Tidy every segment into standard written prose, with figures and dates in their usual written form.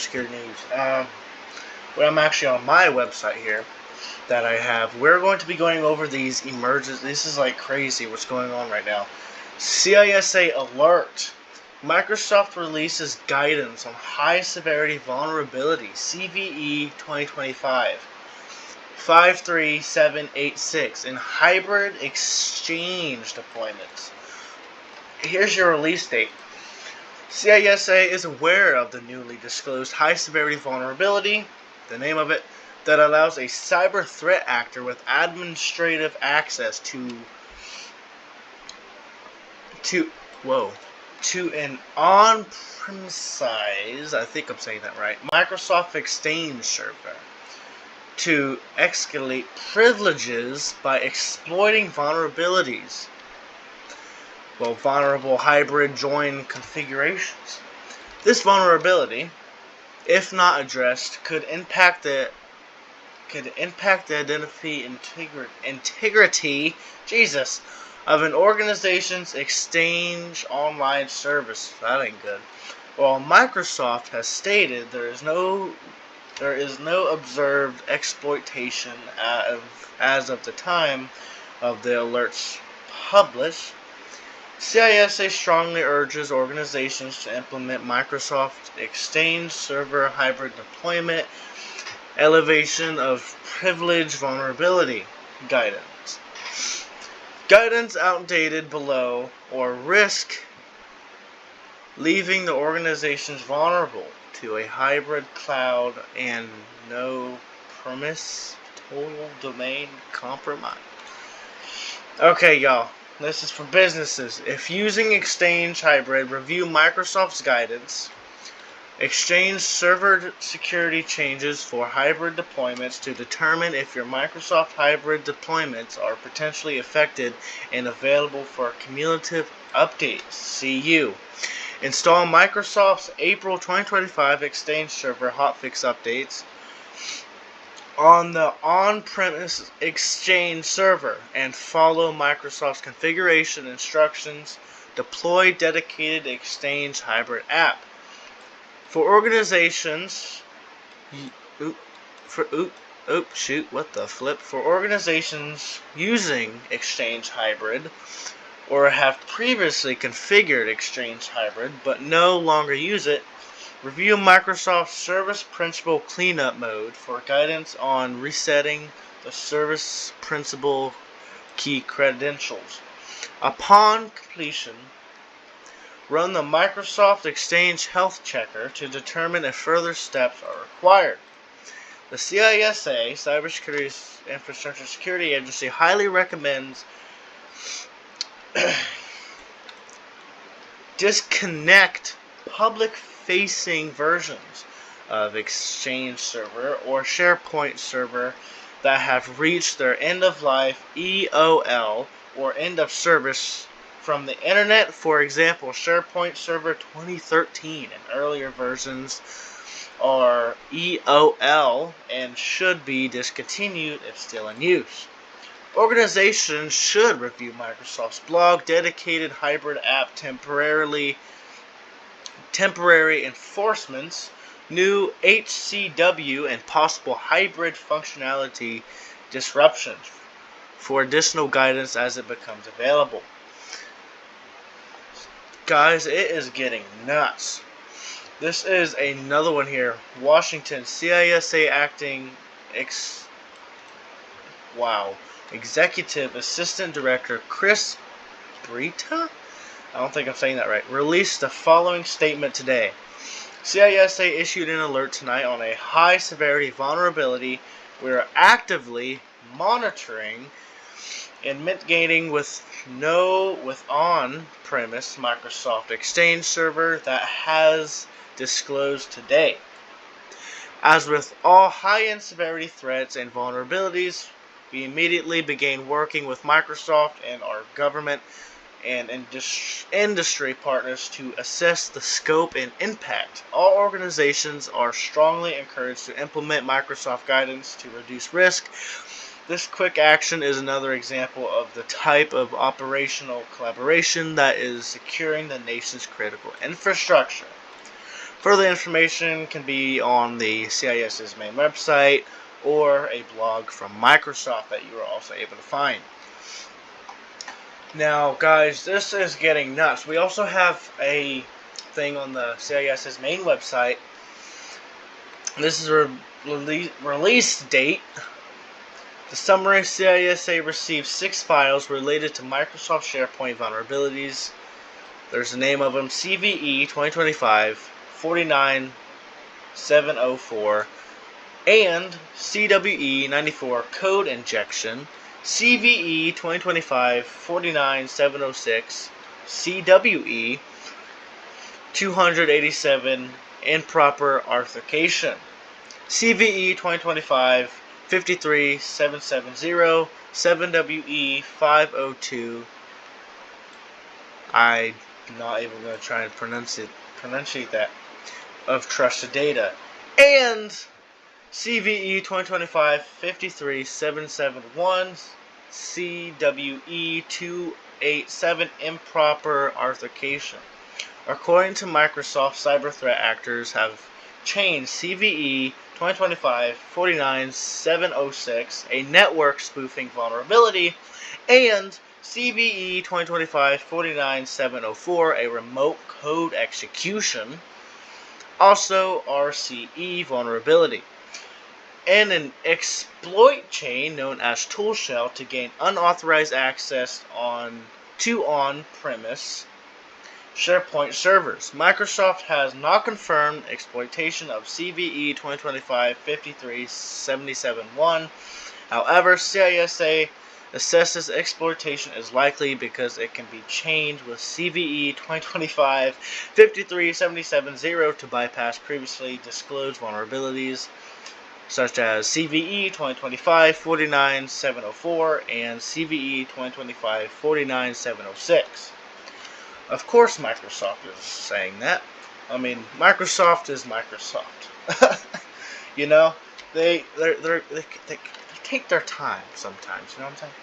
cybersecurity news. Well, I'm actually on my website here that I have. We're going to be going over these emergencies. This is like crazy what's going on right now. CISA alert. Microsoft releases guidance on high severity vulnerability, CVE 2025 53786 in hybrid exchange deployments. Here's your release date. CISA is aware of the newly disclosed high severity vulnerability, the name of it, that allows a cyber threat actor with administrative access to an on-premise, I think I'm saying that right, Microsoft Exchange server to escalate privileges by exploiting vulnerabilities. Vulnerable hybrid join configurations. This vulnerability, if not addressed, could impact the identity integrity of an organization's exchange online service. That ain't good. While Microsoft has stated there is no observed exploitation as of the time of the alerts published, CISA strongly urges organizations to implement Microsoft Exchange Server Hybrid Deployment Elevation of Privilege Vulnerability Guidance. Guidance outdated below or risk leaving the organizations vulnerable to a hybrid cloud and no-premise total domain compromise. Okay, y'all. This is for businesses. If using Exchange Hybrid, review Microsoft's guidance. Exchange server security changes for hybrid deployments to determine if your Microsoft hybrid deployments are potentially affected and available for cumulative updates. CU. Install Microsoft's April 2025 Exchange Server hotfix updates on the on-premise Exchange server and follow Microsoft's configuration instructions. Deploy dedicated Exchange hybrid app. For organizations, for organizations using Exchange Hybrid or have previously configured Exchange Hybrid but no longer use it, review Microsoft's Service Principal Cleanup Mode for guidance on resetting the Service Principal key credentials. Upon completion, run the Microsoft Exchange Health Checker to determine if further steps are required. The CISA, Cybersecurity Infrastructure Security Agency, highly recommends disconnect public-facing versions of Exchange Server or SharePoint Server that have reached their end-of-life EOL or end-of-service from the internet. For example, SharePoint Server 2013 and earlier versions are EOL and should be discontinued if still in use. Organizations should review Microsoft's blog, dedicated hybrid app temporary enforcements, new HCW, and possible hybrid functionality disruptions for additional guidance as it becomes available. Guys, it is getting nuts. This is another one here. Washington, CISA acting Executive Assistant Director Chris Brita? I don't think I'm saying that right. Released the following statement today. CISA issued an alert tonight on a high severity vulnerability we are actively monitoring and mitigating with on-premise Microsoft Exchange Server that has disclosed today. As with all high-end severity threats and vulnerabilities, we immediately began working with Microsoft and our government and industry partners to assess the scope and impact. All organizations are strongly encouraged to implement Microsoft guidance to reduce risk. This quick action is another example of the type of operational collaboration that is securing the nation's critical infrastructure. Further information can be on the CIS's main website or a blog from Microsoft that you are also able to find. Now, guys, this is getting nuts. We also have a thing on the CIS's main website. This is a release date. The summary: CISA received 6 files related to Microsoft SharePoint vulnerabilities. There's the name of them: CVE 2025-49704 and CWE 94 code injection, CVE 2025-49706, CWE 287 improper authentication, CVE 2025-53770, 7WE 502. I'm not even going to try and pronunciate that, of trusted data, and CVE 2025-53771, CWE 287 improper authentication. According to Microsoft, cyber threat actors have changed CVE 2025-49706, a network spoofing vulnerability, and CVE 2025-49704, a remote code execution, also RCE vulnerability, and an exploit chain known as tool shell to gain unauthorized access to on-premise SharePoint servers. Microsoft has not confirmed exploitation of CVE 2025-53771. However, CISA assesses exploitation is likely because it can be chained with CVE 2025-53770 to bypass previously disclosed vulnerabilities, such as CVE 2025-49704 and CVE 2025-49706. Of course Microsoft is saying that. I mean, Microsoft is Microsoft. You know, they take their time sometimes, you know what I'm saying?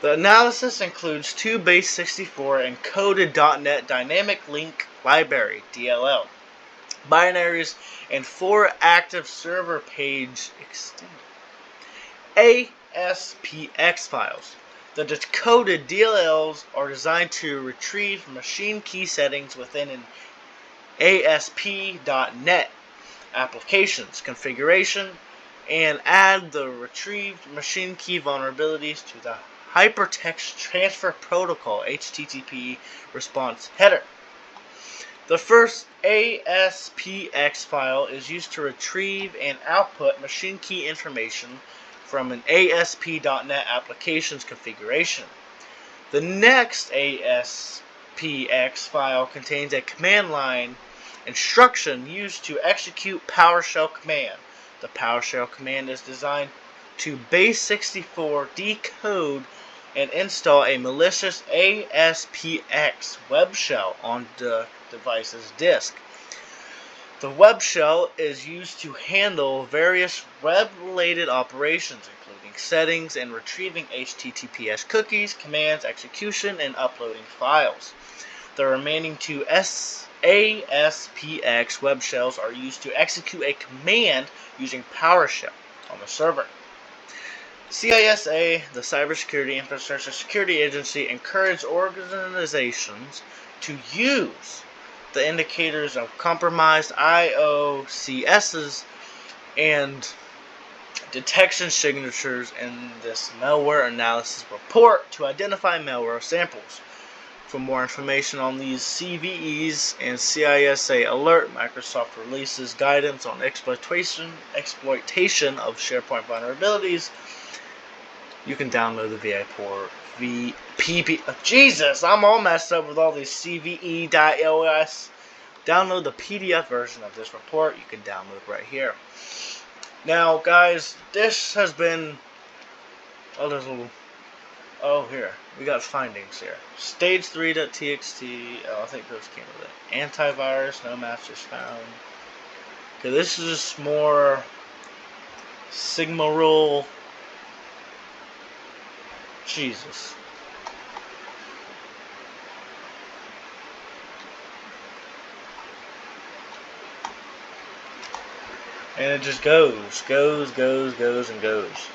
The analysis includes 2 base64 encoded .NET Dynamic Link Library, DLL, binaries, and 4 active server page extended ASPX files. The decoded DLLs are designed to retrieve machine key settings within an ASP.NET application's configuration and add the retrieved machine key vulnerabilities to the Hypertext Transfer Protocol HTTP response header. The first ASPX file is used to retrieve and output machine key information from an ASP.NET application's configuration. The next ASPX file contains a command line instruction used to execute PowerShell command. The PowerShell command is designed to base64 decode and install a malicious ASPX web shell on the device's disk. The web shell is used to handle various web-related operations, including settings and retrieving HTTPS cookies, commands, execution, and uploading files. The remaining 2 ASPX web shells are used to execute a command using PowerShell on the server. CISA, the Cybersecurity Infrastructure Security Agency, encourages organizations to use the indicators of compromised IOCSs and detection signatures in this malware analysis report to identify malware samples. For more information on these CVEs and CISA alert, Microsoft releases guidance on exploitation of SharePoint vulnerabilities. You can download the Jesus, I'm all messed up with all these CVE.os. Download the PDF version of this report. You can download right here. Now, guys, this has been a little... Oh, here. We got findings here. Stage 3.txt. Oh, I think those came with it. Antivirus. No matches found. Okay, this is just more Sigma rule. Jesus. And it just goes, and goes.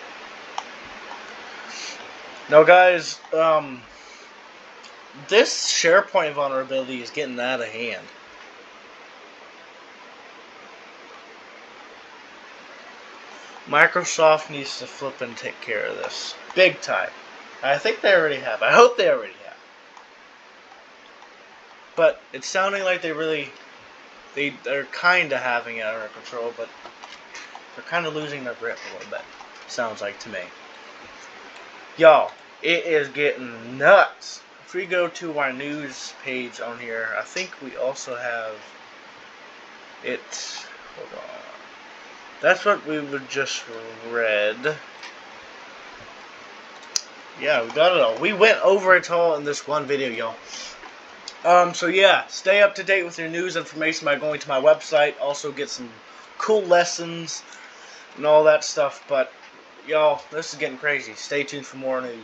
Now, guys, this SharePoint vulnerability is getting out of hand. Microsoft needs to flip and take care of this. Big time. I think they already have. I hope they already have. But it's sounding like they're kind of having it under control, but they're kind of losing their grip a little bit. Sounds like to me. Y'all, it is getting nuts. If we go to our news page on here, I think we also have it. Hold on. That's what we would just read. Yeah, we got it all. We went over it all in this one video, y'all. So yeah, stay up to date with your news information by going to my website. Also get some cool lessons and all that stuff. But y'all, this is getting crazy. Stay tuned for more news.